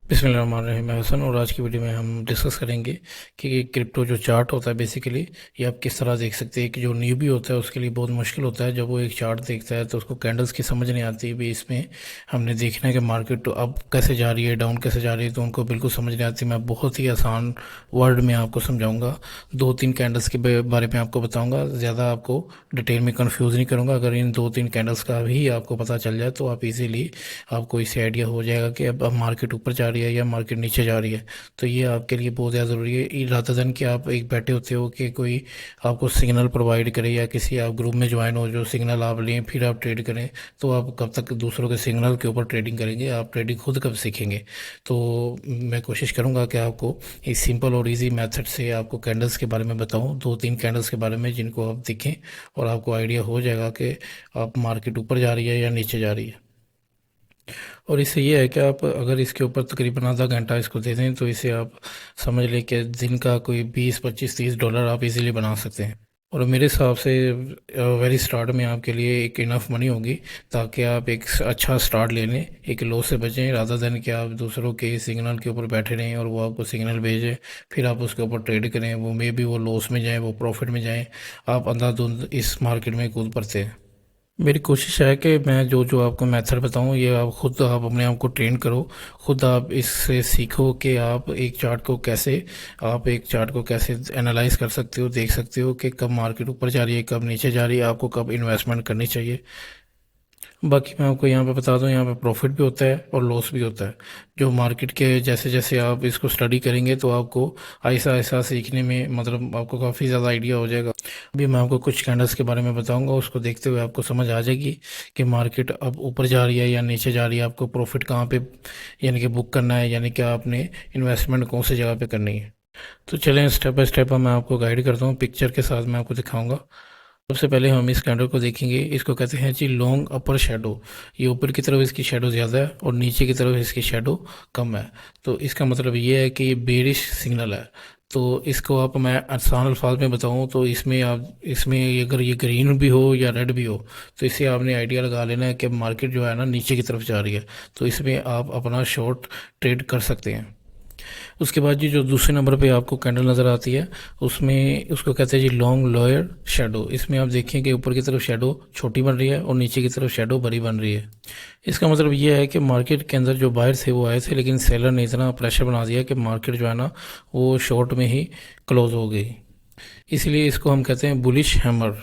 बिस्मिल्लाहिर्रहमानिर्रहीम। मैं हसन और आज की वीडियो में हम डिस्कस करेंगे कि क्रिप्टो जो चार्ट होता है बेसिकली ये आप किस तरह देख सकते हैं कि जो न्यूबी होता है उसके लिए बहुत मुश्किल होता है। जब वो एक चार्ट देखता है तो उसको कैंडल्स की समझ नहीं आती भी इसमें हमने देखना है कि मार्केट तो अप कैसे जा रही है डाउन कैसे जा रही है, तो उनको बिल्कुल समझ नहीं आती। मैं बहुत ही आसान वर्ड में आपको समझाऊंगा, 2-3 कैंडल्स के बारे में आपको बताऊँगा, ज़्यादा आपको डिटेल में कन्फ्यूज़ नहीं करूँगा। अगर इन 2-3 कैंडल्स का भी आपको पता चल जाए तो आप इजीली आपको इससे आइडिया हो जाएगा कि अब मार्केट ऊपर जा रही है या मार्केट नीचे जा रही है। तो ये आपके लिए बहुत ज़्यादा ज़रूरी है, रादर देन कि आप एक बैठे होते हो कि कोई आपको सिग्नल प्रोवाइड करे या किसी आप ग्रुप में ज्वाइन हो जो सिग्नल आप लें फिर आप ट्रेड करें। तो आप कब तक दूसरों के सिग्नल के ऊपर ट्रेडिंग करेंगे, आप ट्रेडिंग खुद कब सीखेंगे। तो मैं कोशिश करूँगा कि आपको इस सिंपल और ईजी मेथड से आपको कैंडल्स के बारे में बताऊँ, 2-3 कैंडल्स के बारे में जिनको आप देखें और आपको आइडिया हो जाएगा कि आप मार्केट ऊपर जा रही है या नीचे जा रही है। और इससे ये है कि आप अगर इसके ऊपर तकरीबन आधा घंटा इसको दे दें तो इसे आप समझ लें कि दिन का कोई 20-25-30 डॉलर आप इजीली बना सकते हैं। और मेरे हिसाब से वेरी स्टार्ट में आपके लिए एक इनफ मनी होगी ताकि आप एक अच्छा स्टार्ट ले लें, एक लॉस से बचें, रादर देन कि आप दूसरों के सिग्नल के ऊपर बैठे रहें और वो आपको सिग्नल भेजें फिर आप उसके ऊपर ट्रेड करें, वो मे बी वो लॉस में जाए वो प्रॉफिट में जाए, आप अंधाधुंध इस मार्केट में कूद पड़ते हैं। मेरी कोशिश है कि मैं जो जो आपको मेथड बताऊं ये आप खुद आप अपने आप को ट्रेन करो, खुद आप इससे सीखो कि आप एक चार्ट को कैसे एनालाइज कर सकते हो, देख सकते हो कि कब मार्केट ऊपर जा रही है कब नीचे जा रही है, आपको कब इन्वेस्टमेंट करनी चाहिए। बाकी मैं आपको यहाँ पे बता दूँ, यहाँ पे प्रॉफिट भी होता है और लॉस भी होता है। जो मार्केट के जैसे जैसे आप इसको स्टडी करेंगे तो आपको ऐसा ऐसा सीखने में मतलब आपको काफ़ी ज़्यादा आइडिया हो जाएगा। अभी मैं आपको कुछ कैंडल्स के बारे में बताऊंगा, उसको देखते हुए आपको समझ आ जाएगी कि मार्केट अब ऊपर जा रही है या नीचे जा रही है, आपको प्रॉफिट कहाँ पे यानी कि बुक करना है, यानी कि आपने इन्वेस्टमेंट कौन सी जगह पे करनी है। तो चलें स्टेप बाय स्टेप मैं आपको गाइड करता हूँ, पिक्चर के साथ मैं आपको दिखाऊंगा। सबसे पहले हम इस कैंडल को देखेंगे, इसको कहते हैं जी लॉन्ग अपर शेडो। ये ऊपर की तरफ इसकी शेडो ज़्यादा है और नीचे की तरफ इसकी शेडो कम है। तो इसका मतलब ये है कि ये बेरिश सिग्नल है। तो इसको आप मैं आसान अल्फाज में बताऊं तो इसमें अगर ये ग्रीन भी हो या रेड भी हो तो इससे आपने आइडिया लगा लेना है कि मार्केट जो है ना नीचे की तरफ जा रही है, तो इसमें आप अपना शॉर्ट ट्रेड कर सकते हैं। उसके बाद जी जो दूसरे नंबर पे आपको कैंडल नज़र आती है उसमें उसको कहते हैं जी लॉन्ग लोअर शेडो। इसमें आप देखें कि ऊपर की तरफ शेडो छोटी बन रही है और नीचे की तरफ शेडो बड़ी बन रही है। इसका मतलब ये है कि मार्केट के अंदर जो बायर थे वो आए थे लेकिन सेलर ने इतना प्रेशर बना दिया कि मार्केट जो है ना वो शॉर्ट में ही क्लोज हो गई। इसलिए इसको हम कहते हैं बुलिश हैमर।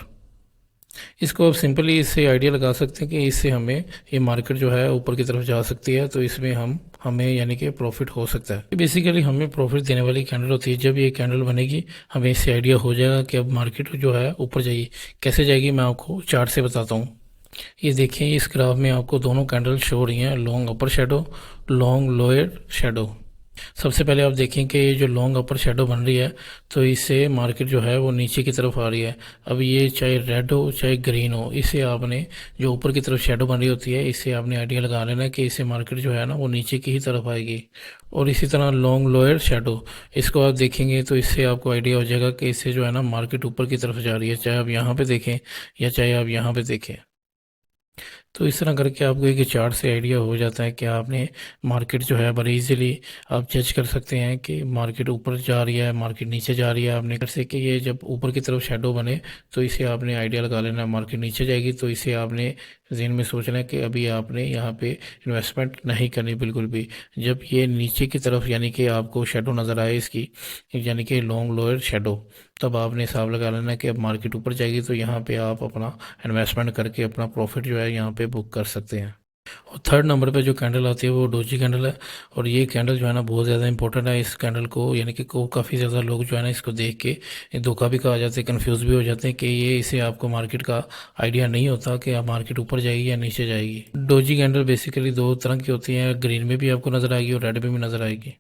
इसको आप सिंपली इससे आइडिया लगा सकते हैं कि इससे हमें ये मार्केट जो है ऊपर की तरफ जा सकती है, तो इसमें हमें यानी कि प्रॉफिट हो सकता है। बेसिकली हमें प्रॉफिट देने वाली कैंडल होती है। जब ये कैंडल बनेगी हमें इससे आइडिया हो जाएगा कि अब मार्केट जो है ऊपर जाएगी। कैसे जाएगी मैं आपको चार्ट से बताता हूँ। ये देखिए इस ग्राफ में आपको दोनों कैंडल शो हो रही हैं, लॉन्ग अपर शेडो, लॉन्ग लोअर शेडो। सबसे पहले आप देखें कि ये जो लॉन्ग अपर शेडो बन रही है तो इससे मार्केट जो है वो नीचे की तरफ आ रही है। अब ये चाहे रेड हो चाहे ग्रीन हो, इससे आपने जो ऊपर की तरफ शेडो बन रही होती है इससे आपने आइडिया लगा लेना कि इससे मार्केट जो है ना वो नीचे की ही तरफ आएगी। और इसी तरह लॉन्ग लोअर शेडो, इसको आप देखेंगे तो इससे आपको आइडिया हो जाएगा कि इससे जो है ना मार्केट ऊपर की तरफ जा रही है, चाहे आप यहाँ पे देखें या चाहे आप यहाँ पे देखें। तो इस तरह करके आपको एक चार्ट से आइडिया हो जाता है कि आपने मार्केट जो है बड़े इजीली आप जज कर सकते हैं कि मार्केट ऊपर जा रही है मार्केट नीचे जा रही है। आपने कर से कि ये जब ऊपर की तरफ शेडो बने तो इसे आपने आइडिया लगा लेना मार्केट नीचे जाएगी, तो इसे आपने जहन में सोचना है कि अभी आपने यहाँ पे इन्वेस्टमेंट नहीं करनी बिल्कुल भी। जब ये नीचे की तरफ यानी कि आपको शेडो नज़र आए इसकी यानी कि लॉन्ग लोअर शेडो, तब आपने हिसाब लगा लेना कि अब मार्केट ऊपर जाएगी, तो यहाँ पे आप अपना इन्वेस्टमेंट करके अपना प्रॉफिट जो है यहाँ पे बुक कर सकते हैं। और थर्ड नंबर पे जो कैंडल आती है वो डोजी कैंडल है। और ये कैंडल जो है ना बहुत ज़्यादा इंपॉर्टेंट है। इस कैंडल को यानी कि काफ़ी ज़्यादा लोग जो है ना इसको देख के धोखा भी खा जाते हैं, कन्फ्यूज़ भी हो जाते हैं कि ये इसे आपको मार्केट का आइडिया नहीं होता कि आप मार्केट ऊपर जाएगी या नीचे जाएगी। डोजी कैंडल बेसिकली दो तरह की होती है, ग्रीन में भी आपको नज़र आएगी और रेड में भी नज़र आएगी।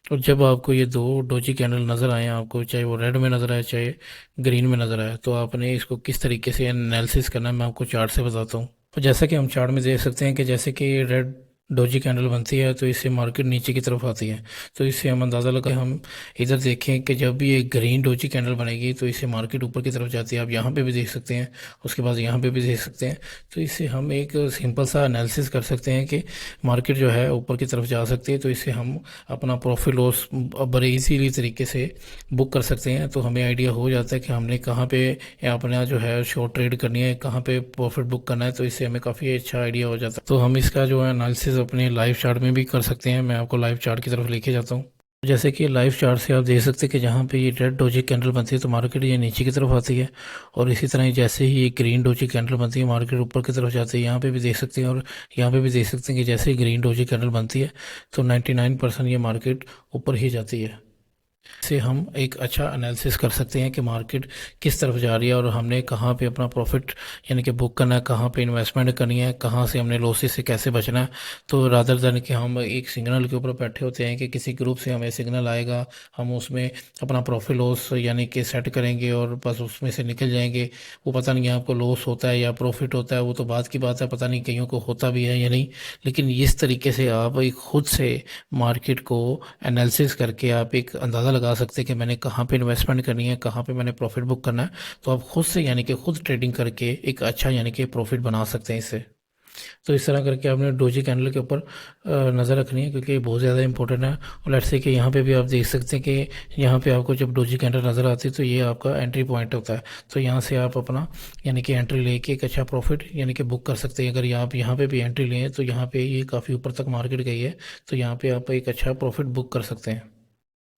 और जब आपको ये दो डोजी कैंडल नज़र आए आपको, चाहे वो रेड में नज़र आए चाहे ग्रीन में नज़र आए, तो आपने इसको किस तरीके से एनालिसिस करना है मैं आपको चार्ट से बताता हूँ। तो जैसा कि हम चार्ट में देख सकते हैं कि जैसे कि रेड डोजी कैंडल बनती है तो इससे मार्केट नीचे की तरफ आती है। तो इससे हम अंदाज़ा लगा हम इधर देखें कि जब भी एक ग्रीन डोजी कैंडल बनेगी तो इससे मार्केट ऊपर की तरफ जाती है। आप यहाँ पे भी देख सकते हैं, उसके बाद यहाँ पे भी देख सकते हैं। तो इससे हम एक सिंपल सा एनालिसिस कर सकते हैं कि मार्केट जो है ऊपर की तरफ जा सकती है। तो इससे हम अपना प्रॉफिट लॉस बड़े इजीली तरीके से बुक कर सकते हैं। तो हमें आइडिया हो जाता है कि हमने कहाँ पे अपना जो है शॉर्ट ट्रेड करनी है, कहाँ पे प्रॉफिट बुक करना है। तो इससे हमें काफ़ी अच्छा आइडिया हो जाता है। तो हम इसका जो है एनालिसिस अपने लाइव चार्ट में भी कर सकते हैं। मैं आपको लाइव चार्ट की तरफ लेके जाता हूँ। जैसे कि लाइव चार्ट से आप देख सकते हैं कि जहाँ पे ये रेड डोजी कैंडल बनती है तो मार्केट ये नीचे की तरफ आती है, और इसी तरह ही जैसे ही ये ग्रीन डोजी कैंडल बनती है मार्केट ऊपर की तरफ जाती है। यहाँ पे भी देख सकते हैं, और यहाँ पे भी देख सकते हैं कि जैसे ही ग्रीन डोजी कैंडल बनती है तो 99% ये मार्केट ऊपर ही जाती है। से हम एक अच्छा एनालिसिस कर सकते हैं कि मार्केट किस तरफ जा रही है और हमने कहाँ पे अपना प्रॉफिट यानी कि बुक करना है, कहाँ पे इन्वेस्टमेंट करनी है, कहाँ से हमने लॉसेस से कैसे बचना है। तो रादर देन कि हम एक सिग्नल के ऊपर बैठे होते हैं कि किसी ग्रुप से हमें सिग्नल आएगा, हम उसमें अपना प्रॉफिट लॉस यानी कि सेट करेंगे और बस उसमें से निकल जाएंगे। वो पता नहीं आपको लॉस होता है या प्रॉफिट होता है, वो तो बात की बात है, पता नहीं कईयों को होता भी है या नहीं। लेकिन इस तरीके से आप एक खुद से मार्केट को एनालिसिस करके आप एक अंदाज़ा लगा सकते हैं कि मैंने कहाँ पे इन्वेस्टमेंट करनी है, कहाँ पे मैंने प्रॉफिट बुक करना है। तो आप खुद से यानी कि खुद ट्रेडिंग करके एक अच्छा यानी कि प्रॉफिट बना सकते हैं इससे। तो इस तरह करके आपने डोजी कैंडल के ऊपर नज़र रखनी है, क्योंकि ये बहुत ज़्यादा इंपॉर्टेंट है। और लेट्स से कि यहाँ पे भी आप देख सकते हैं कि यहाँ पे आपको जब डोजी कैंडल नज़र आती है तो ये आपका एंट्री पॉइंट होता है। तो यहाँ से आप अपना यानी कि एंट्री लेके एक अच्छा प्रॉफिट यानी कि बुक कर सकते हैं। अगर आप यहाँ पे भी एंट्री लें तो यहाँ पे ये काफ़ी ऊपर तक मार्केट गई है, तो यहाँ पे आप एक अच्छा प्रॉफिट बुक कर सकते हैं।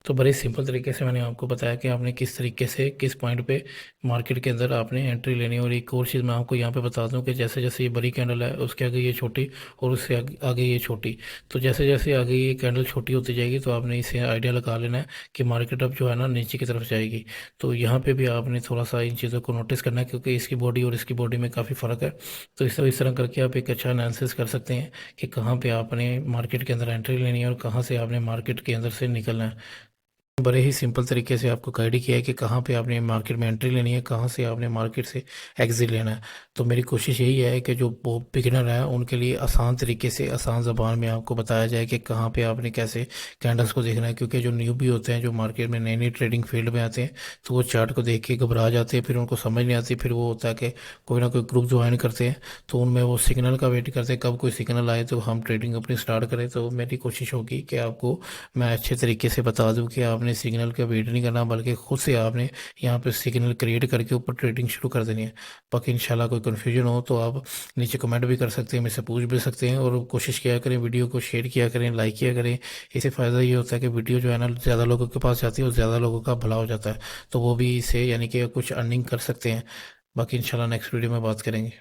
तो बड़े सिंपल तरीके से मैंने आपको बताया कि आपने किस तरीके से किस पॉइंट पे मार्केट के अंदर आपने एंट्री लेनी है। और एक और चीज़ मैं आपको यहाँ पे बता दूं कि जैसे जैसे ये बड़ी कैंडल है उसके आगे ये छोटी, और उससे आगे ये छोटी। तो जैसे जैसे आगे ये कैंडल छोटी होती जाएगी तो आपने इसे आइडिया लगा लेना है कि मार्केट अब जो है ना नीचे की तरफ जाएगी। तो यहाँ पर भी आपने थोड़ा सा इन चीज़ों को नोटिस करना है, क्योंकि इसकी बॉडी और इसकी बॉडी में काफ़ी फ़र्क है। तो इस तरह करके आप एक अच्छा एनालिसिस कर सकते हैं कि कहाँ पर आपने मार्केट के अंदर एंट्री लेनी है और कहाँ से आपने मार्केट के अंदर से निकलना है। बड़े ही सिंपल तरीके से आपको गाइड किया है कि कहाँ पे आपने मार्केट में एंट्री लेनी है, कहाँ से आपने मार्केट से एग्जिट लेना है। तो मेरी कोशिश यही है कि जो बिगिनर है उनके लिए आसान तरीके से आसान ज़बान में आपको बताया जाए कि कहाँ पे आपने कैसे कैंडल्स को देखना है। क्योंकि जो न्यूबी होते हैं, जो मार्केट में नई नई ट्रेडिंग फील्ड में आते हैं, तो वो चार्ट को देख के घबरा जाते हैं, फिर उनको समझ नहीं आती। फिर वो होता है कि कोई ना कोई ग्रुप ज्वाइन करते हैं, तो उनमें वो सिग्नल का वेट करते हैं कब कोई सिग्नल आए तो हम ट्रेडिंग अपनी स्टार्ट करें। तो मेरी कोशिश होगी कि आपको मैं अच्छे तरीके से बता दूं कि आपने सिग्नल का वेट नहीं करना, बल्कि खुद से आपने यहाँ पे सिग्नल क्रिएट करके ऊपर ट्रेडिंग शुरू कर देनी है। बाकी इंशाल्लाह कोई कन्फ्यूजन हो तो आप नीचे कमेंट भी कर सकते हैं, मुझसे पूछ भी सकते हैं। और कोशिश किया करें, वीडियो को शेयर किया करें, लाइक किया करें। इससे फ़ायदा ये होता है कि वीडियो जो है ना ज़्यादा लोगों के पास जाती है और ज़्यादा लोगों का भला हो जाता है, तो वो भी इसे यानी कि कुछ अर्निंग कर सकते हैं। बाकी इंशाल्लाह नेक्स्ट वीडियो में बात करेंगे।